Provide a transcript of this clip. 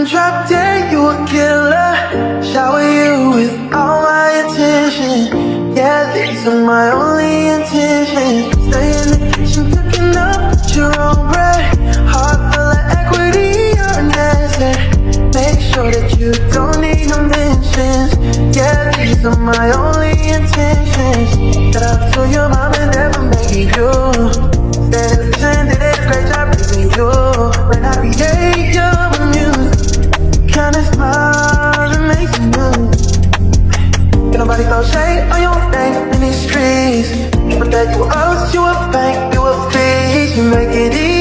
Drop dead, you a killer. Shower you with all my attention. Yeah, these are my only intentions. Stay in the kitchen cooking up with your own bread. Heart full of equity, you're an asset. Make sure that you don't need no mentions. Yeah, these are my only intentions. Shout out to your mom and dad for making you. Stand and listen, they did a great job raising you. When I create your music, kind of smile that makes you move. Ain't nobody throw shade on your name in these streets. But that you us, you a bank, you a feast. You make it easy.